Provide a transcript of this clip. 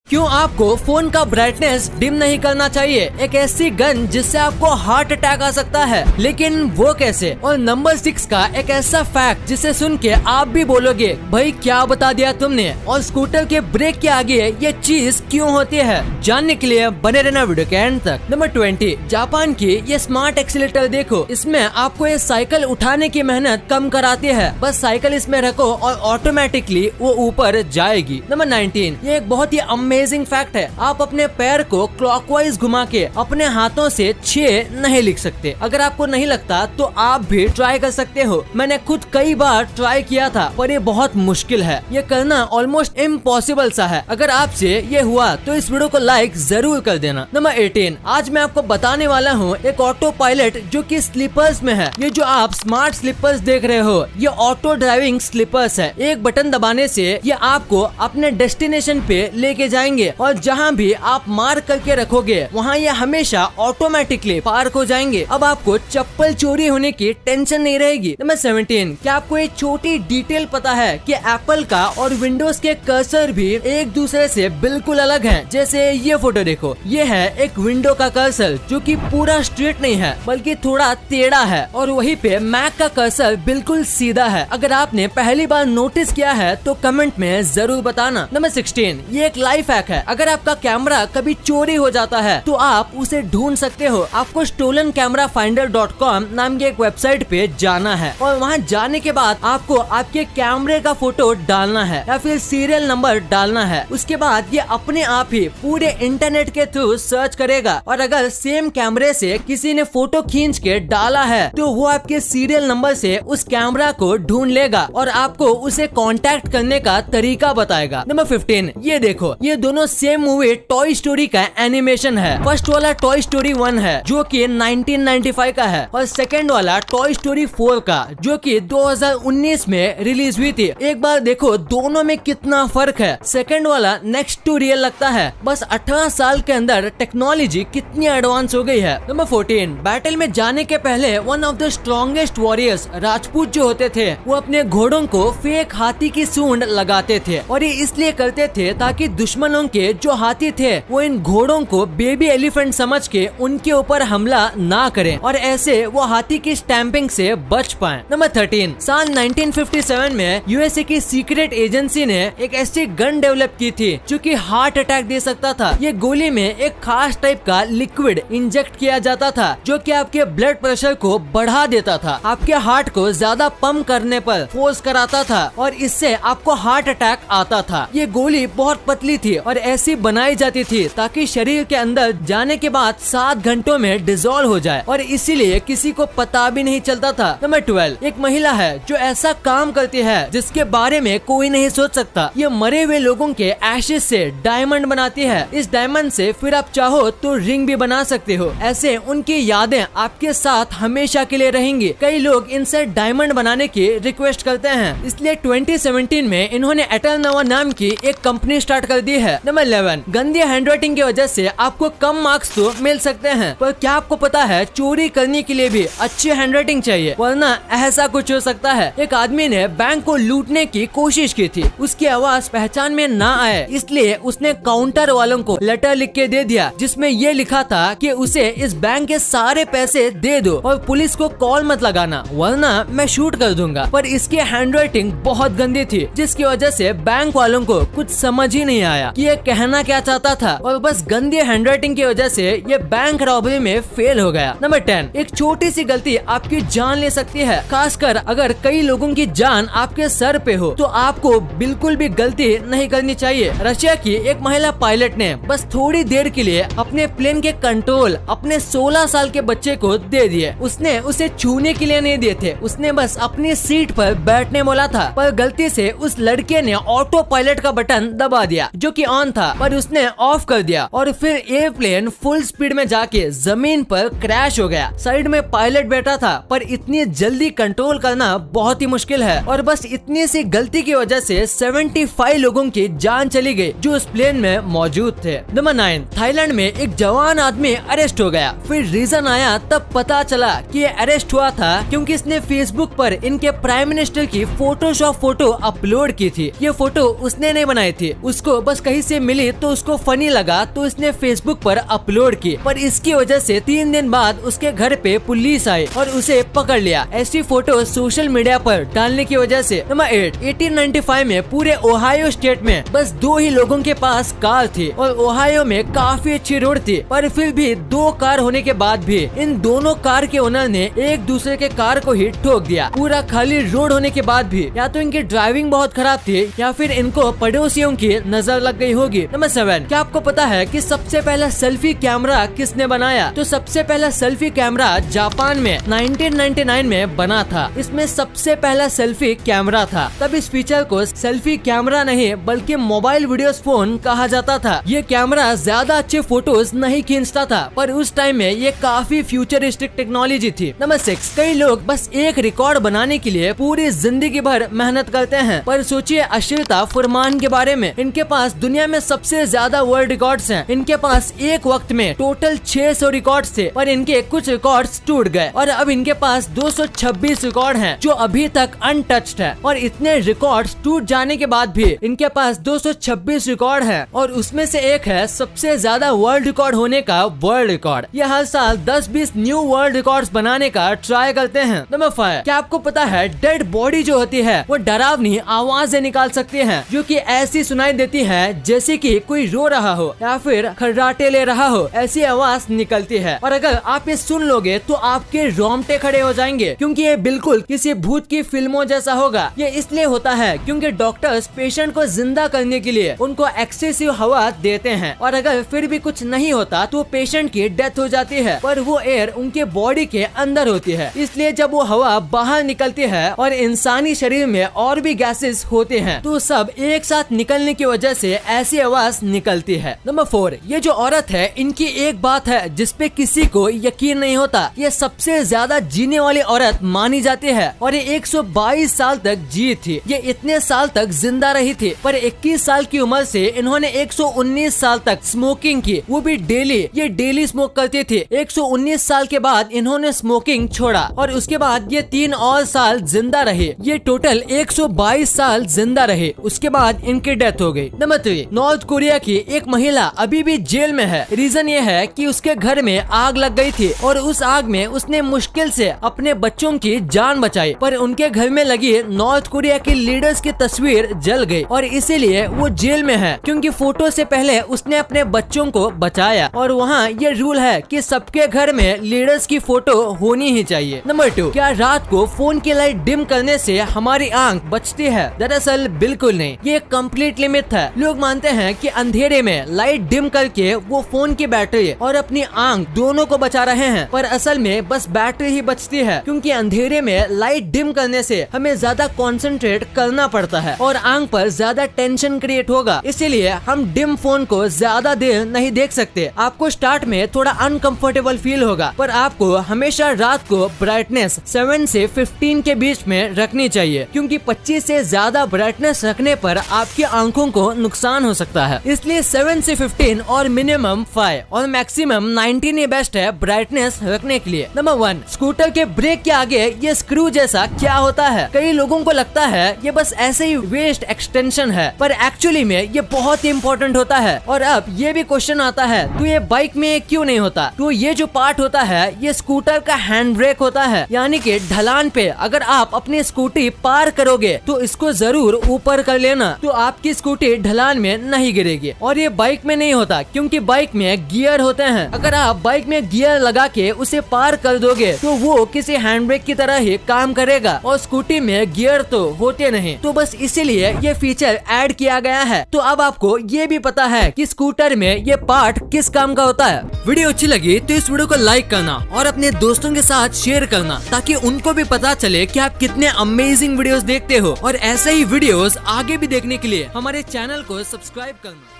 क्यों आपको फोन का ब्राइटनेस डिम नहीं करना चाहिए, एक ऐसी गन जिससे आपको हार्ट अटैक आ सकता है, लेकिन वो कैसे। और नंबर 6 का एक ऐसा फैक्ट जिसे सुन के आप भी बोलोगे भाई क्या बता दिया तुमने, और स्कूटर के ब्रेक के आगे ये चीज क्यों होती है, जानने के लिए बने रहना वीडियो के एंड तक। नंबर 20, जापान की ये स्मार्ट एक्सीलेटर देखो, इसमें आपको ये साइकिल उठाने की मेहनत कम कराती है, बस साइकिल इसमें रखो और ऑटोमेटिकली वो ऊपर जाएगी। नंबर 19, ये एक बहुत ही अमेजिंग फैक्ट है, आप अपने पैर को क्लॉकवाइज घुमा के अपने हाथों से 6 नहीं लिख सकते। अगर आपको नहीं लगता तो आप भी ट्राई कर सकते हो, मैंने खुद कई बार ट्राई किया था पर ये बहुत मुश्किल है, ये करना ऑलमोस्ट इम्पॉसिबल सा है। अगर आपसे ये हुआ तो इस वीडियो को लाइक जरूर कर देना। नंबर 18, आज मैं आपको बताने वाला हूँ एक ऑटो पायलट जो कि स्लीपर्स में है। ये जो आप स्मार्ट स्लीपर्स देख रहे हो ये ऑटो ड्राइविंग स्लीपर्स है, एक बटन दबाने से ये आपको अपने डेस्टिनेशन पे लेके जाएंगे और जहाँ भी आप मार्क करके रखोगे वहाँ ये हमेशा ऑटोमेटिकली पार्क हो जाएंगे। अब आपको चप्पल चोरी होने की टेंशन नहीं रहेगी। नंबर 17, क्या आपको एक छोटी डिटेल पता है कि एप्पल का और विंडोज के कर्सर भी एक दूसरे से बिल्कुल अलग हैं। जैसे ये फोटो देखो, ये है एक विंडो का कर्सर जो कि पूरा स्ट्रेट नहीं है बल्कि थोड़ा टेढ़ा है, और वहीं पे मैक का कर्सर बिल्कुल सीधा है। अगर आपने पहली बार नोटिस किया है तो कमेंट में जरूर बताना। नंबर 16, ये एक लाइफ हैक है, अगर आपका कैमरा कभी चोरी हो जाता है तो आप उसे ढूंढ सकते हो। आपको stolencamerafinder.com नाम की एक वेबसाइट पे जाना है और वहाँ जाने के बाद आपको आपके कैमरे का फोटो डालना है या फिर सीरियल नंबर डालना है। उसके बाद ये अपने आप ही पूरे इंटरनेट के थ्रू सर्च करेगा और अगर सेम कैमरे से किसी ने फोटो खींच के डाला है तो वो आपके सीरियल नंबर से उस कैमरा को ढूंढ लेगा और आपको उसे कांटेक्ट करने का तरीका बताएगा। नंबर 15, ये देखो, ये दोनों सेम मूवी टॉय स्टोरी का एनिमेशन है। फर्स्ट वाला टॉय स्टोरी 1 है जो कि 1995 का है और सेकंड वाला टॉय स्टोरी 4 का जो कि 2019 में रिलीज हुई थी। एक बार देखो दोनों में कितना फर्क है। सेकंड वाला नेक्स्ट टू रियल लगता है, बस 18 साल के अंदर टेक्नोलॉजी कितनी एडवांस हो गई है। नंबर 14, बैटल में जाने के पहले one of the strongest warriors Rajput जो होते थे वो अपने घोड़ों को फेक हाथी की सूंड लगाते थे और ये इसलिए करते थे ताकि दुश्मनों के जो हाथी थे वो इन घोड़ों को बेबी एलिफेंट समझ के उनके ऊपर हमला ना करें और ऐसे वो हाथी की स्टैंपिंग से बच पाएं। नंबर 13, साल 1957 में यूएसए की सीक्रेट एजेंसी ने एक ऐसी गन डेवलप की थी जो कि हार्ट अटैक दे सकता था। ये गोली में एक खास टाइप का लिक्विड इंजेक्ट किया जाता था जो कि आपके ब्लड प्रेशर को बढ़ा देता था, आपके हार्ट को ज्यादा पंप करने पर फोर्स कराता था और इससे आपको हार्ट अटैक आता था। ये गोली बहुत पतली थी और ऐसी बनाई जाती थी ताकि शरीर के अंदर जाने के बाद 7 घंटों में डिसॉल्व हो जाए और इसीलिए किसी को पता भी नहीं चलता था। नंबर 12, एक महिला है जो ऐसा काम करती है जिसके बारे में कोई नहीं सोच सकता। ये मरे हुए लोगों के एशेज से डायमंड बनाती है, इस डायमंड से फिर आप चाहो तो रिंग भी बना सकते हो। ऐसे उनकी यादें आपके साथ हमेशा के लिए रहेंगी। कई लोग इनसे डायमंड बनाने की रिक्वेस्ट करते हैं, इसलिए 2017 में इन्होंने एटलनोवा नाम की एक कंपनी स्टार्ट कर दी है। नंबर 11, गंदी हैंडराइटिंग की वजह से आपको कम मार्क्स तो मिल सकते हैं पर क्या आपको पता है चोरी करने के लिए भी अच्छी हैंडराइटिंग चाहिए, वरना ऐसा कुछ हो सकता है। एक आदमी ने बैंक को लूटने की कोशिश की थी, उसकी आवाज पहचान में ना आए इसलिए उसने काउंटर वालों को लेटर लिख के दे दिया जिसमें ये लिखा था कि उसे इस बैंक के सारे पैसे दे दो और पुलिस को कॉल मत लगाना वरना मैं शूट कर दूंगा। पर इसकी हैंडराइटिंग बहुत गंदी थी जिसकी वजह से बैंक वालों को कुछ समझ ही नहीं आया कि ये कहना क्या चाहता था और बस गंदी हैंडराइटिंग की वजह से ये बैंक रॉबरी में फेल हो गया। नंबर 10, एक छोटी सी गलती आपकी जान ले सकती है, खासकर अगर कई लोगों की जान आपके सर पे हो तो आपको बिल्कुल भी गलती नहीं करनी चाहिए। रशिया की एक महिला पायलट ने बस थोड़ी देर के लिए अपने प्लेन के कंट्रोल अपने 16 साल के बच्चे को दे दिए। उसने उसे छूने के लिए नहीं दिए थे, उसने बस अपनी सीट पर बैठने बोला था पर गलती से उस लड़के ने ऑटो पायलट का बटन दबा दिया जो कि ऑन था पर उसने ऑफ कर दिया और फिर एयरप्लेन फुल स्पीड में जाके जमीन पर क्रैश हो गया। साइड में पायलट बैठा था पर इतनी जल्दी कंट्रोल करना बहुत ही मुश्किल है और बस इतनी सी गलती की वजह से 75 लोगों की जान चली गई जो उस प्लेन में मौजूद थे। नंबर 9, थाईलैंड में एक जवान आदमी अरेस्ट हो गया, फिर रीजन आया तब पता चला कि ये अरेस्ट हुआ था क्योंकि इसने फेसबुक पर इनके प्राइम मिनिस्टर की फोटोशॉप फोटो अपलोड की थी। ये फोटो उसने नहीं बनाई थी, उसको बस कहीं भाई से मिली तो उसको फनी लगा तो उसने फेसबुक पर अपलोड की, पर इसकी वजह से 3 दिन बाद उसके घर पे पुलिस आई और उसे पकड़ लिया ऐसी फोटो सोशल मीडिया पर डालने की वजह से। नंबर 8, 1895 में पूरे ओहायो स्टेट में बस 2 ही लोगों के पास कार थी और ओहायो में काफी अच्छी रोड थी, पर फिर भी 2 कार होने के बाद भी इन दोनों कार के ओनर ने एक दूसरे के कार को ही ठोक दिया। पूरा खाली रोड होने के बाद भी या तो इनकी ड्राइविंग बहुत खराब थी या फिर इनको पड़ोसियों की नजर लग गई होगी। नंबर 7, क्या आपको पता है कि सबसे पहला सेल्फी कैमरा किसने बनाया? तो सबसे पहला सेल्फी कैमरा जापान में 1999 में बना था। इसमें सबसे पहला सेल्फी कैमरा था। तब इस फीचर को सेल्फी कैमरा नहीं बल्कि मोबाइल वीडियो फोन कहा जाता था। ये कैमरा ज्यादा अच्छे फोटोज नहीं खींचता था, पर उस टाइम में ये काफी फ्यूचरिस्टिक टेक्नोलॉजी थी। नंबर 6, कई लोग बस एक रिकॉर्ड बनाने के लिए पूरी जिंदगी भर मेहनत करते हैं, पर सोचिए अश्रिता फुरमान के बारे में। इनके पास दुनिया में सबसे ज्यादा वर्ल्ड रिकॉर्ड्स हैं। इनके पास एक वक्त में टोटल 600 रिकॉर्ड्स थे, पर इनके कुछ रिकॉर्ड्स टूट गए और अब इनके पास 226 रिकॉर्ड हैं जो अभी तक अनटच्ड है। और इतने रिकॉर्ड्स टूट जाने के बाद भी इनके पास 226 रिकॉर्ड है और उसमें से एक है सबसे ज्यादा वर्ल्ड रिकॉर्ड होने का वर्ल्ड रिकॉर्ड। ये हर साल 10-20 न्यू वर्ल्ड रिकॉर्ड्स बनाने का ट्राई करते हैं। नंबर 5, क्या आपको पता है डेड बॉडी जो होती है वो डरावनी आवाजें निकाल सकती है जो कि ऐसी सुनाई देती है जैसे कि कोई रो रहा हो या फिर खर्राटे ले रहा हो, ऐसी आवाज निकलती है। और अगर आप ये सुन लोगे तो आपके रोंगटे खड़े हो जाएंगे क्योंकि ये बिल्कुल किसी भूत की फिल्मों जैसा होगा। ये इसलिए होता है क्योंकि डॉक्टर्स पेशेंट को जिंदा करने के लिए उनको एक्सेसिव हवा देते हैं और अगर फिर भी कुछ नहीं होता तो पेशेंट की डेथ हो जाती है, पर वो एयर उनके बॉडी के अंदर होती है। इसलिए जब वो हवा बाहर निकलती है और इंसानी शरीर में और भी गैसेस होते हैं तो सब एक साथ निकलने की वजह से ऐसी आवाज निकलती है। नंबर 4, ये जो औरत है इनकी एक बात है जिसपे किसी को यकीन नहीं होता। ये सबसे ज्यादा जीने वाली औरत मानी जाती है और ये 122 साल तक जी थी। ये इतने साल तक जिंदा रही थी, पर 21 साल की उम्र से इन्होंने 119 साल तक स्मोकिंग की, वो भी डेली। ये डेली स्मोक करती थी। 119 साल के बाद इन्होंने स्मोकिंग छोड़ा और उसके बाद ये 3 और साल जिंदा रहे। ये टोटल 122 साल जिंदा रहे। उसके बाद इनकी डेथ हो गई। नंबर 3, नॉर्थ कोरिया की एक महिला अभी भी जेल में है। रीजन ये है कि उसके घर में आग लग गई थी और उस आग में उसने मुश्किल से अपने बच्चों की जान बचाई, पर उनके घर में लगी नॉर्थ कोरिया के लीडर्स की तस्वीर जल गई और इसीलिए वो जेल में है क्योंकि फोटो से पहले उसने अपने बच्चों को बचाया। और वहाँ ये रूल है कि सबके घर में लीडर्स की फोटो होनी ही चाहिए। नंबर 2, क्या रात को फोन की लाइट डिम करने से हमारी आंख बचती है? दरअसल बिल्कुल नहीं, ये कंप्लीट लिमिट है। लोग मानते हैं कि अंधेरे में लाइट डिम करके वो फोन की बैटरी और अपनी आंख दोनों को बचा रहे हैं, पर असल में बस बैटरी ही बचती है क्योंकि अंधेरे में लाइट डिम करने से हमें ज्यादा कंसंट्रेट करना पड़ता है और आंख पर ज्यादा टेंशन क्रिएट होगा। इसीलिए हम डिम फोन को ज्यादा देर नहीं देख सकते। आपको स्टार्ट में थोड़ा अनकंफर्टेबल फील होगा, पर आपको हमेशा रात को ब्राइटनेस 7 से 15 के बीच में रखनी चाहिए क्योंकि 25 से ज्यादा ब्राइटनेस रखने पर आपकी आंखों को नुकसान हो सकता है। इसलिए 7 से 15 और मिनिमम 5 और मैक्सिमम 19 ही बेस्ट है ब्राइटनेस रखने के लिए। नंबर 1, स्कूटर के ब्रेक के आगे ये स्क्रू जैसा क्या होता है? कई लोगों को लगता है ये बस ऐसे ही वेस्ट एक्सटेंशन है, पर एक्चुअली में ये बहुत ही इम्पोर्टेंट होता है। और अब ये भी क्वेश्चन आता है तो ये बाइक में क्यों नहीं होता? तो ये जो पार्ट होता है ये स्कूटर का हैंड ब्रेक होता है, यानी कि ढलान पे अगर आप अपनी स्कूटी पार करोगे तो इसको जरूर ऊपर कर लेना, तो आपकी स्कूटी ढलान में नहीं गिरेगी। और ये बाइक में नहीं होता क्योंकि बाइक में गियर होते हैं। अगर आप बाइक में गियर लगा के उसे पार कर दोगे तो वो किसी हैंड ब्रेक की तरह ही काम करेगा और स्कूटी में गियर तो होते नहीं, तो बस इसीलिए ये फीचर ऐड किया गया है। तो अब आपको ये भी पता है कि स्कूटर में ये पार्ट किस काम का होता है। वीडियो अच्छी लगी तो इस वीडियो को लाइक करना और अपने दोस्तों के साथ शेयर करना ताकि उनको भी पता चले कि आप कितने अमेजिंग वीडियोस देखते हो। और ऐसे ही वीडियोस आगे भी देखने के लिए हमारे चैनल को सब्सक्राइब करना।